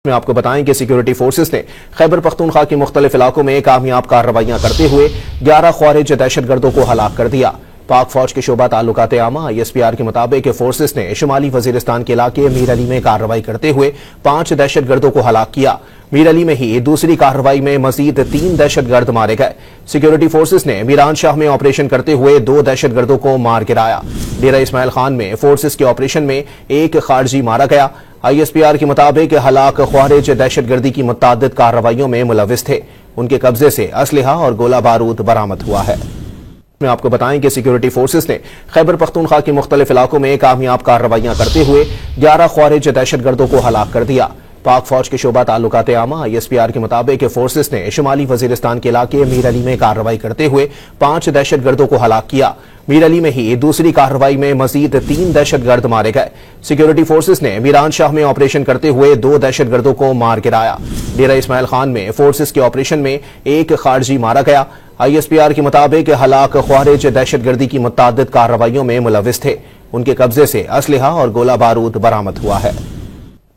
में आपको बताएं कि सिक्योरिटी फोर्सेस ने खैबर पख्तूनख्वा के मुख्तलिफ इलाकों में कामयाब कार्रवाइयां करते हुए 11 ख्वारिज दहशतगर्दों को हलाक कर दिया। पाक फौज के शोबा ताल्लुकात आमा ISPR के मुताबिक फोर्सेस ने शुमाली वजीरिस्तान के इलाके मीर अली में कार्रवाई करते हुए 5 दहशतगर्दों को हलाक किया। मीर अली में ही दूसरी कार्रवाई में मजीद 3 दहशतगर्द मारे गए। सिक्योरिटी फोर्सेस ने मीरान शाह में ऑपरेशन करते हुए 2 दहशतगर्दों को मार गिराया। डेरा इस्माइल खान में फोर्सेस के ऑपरेशन में 1 खारजी मारा गया। ISPR के मुताबिक हलाक ख्वारिज दहशतगर्दी की मुतअद्दिद कार्रवाइयों में मुलविस थे। उनके कब्जे से असलहा और गोला बारूद बरामद हुआ है। में आपको बताएं कि सिक्योरिटी फोर्सेस ने खैबर पख्तूनख्वा के मुख्तलिफ इलाकों में कामयाब कार्रवाइयां करते हुए 11 ख्वारिज दहशतगर्दों को हलाक कर दिया। पाक फौज के शोबा ताल्लुकात आमा ISPR के मुताबिक फोर्सेस ने शुमाली वजीरिस्तान के इलाके मीर अली में कार्रवाई करते हुए 5 दहशतगर्दों को हलाक किया। मीर अली में ही दूसरी कार्रवाई में मजीद 3 दहशतगर्द मारे गए। सिक्योरिटी फोर्सेस ने मीरान शाह में ऑपरेशन करते हुए 2 दहशतगर्दों को मार गिराया। डेरा इस्माइल खान में फोर्सेस के ऑपरेशन में 1 खारजी मारा गया। ISPR के मुताबिक हलाक ख्वारिज दहशतगर्दी की मुतअद्दिद कार्रवाइयों में मुलविस थे। उनके कब्जे से असलहा और गोला बारूद बरामद हुआ है।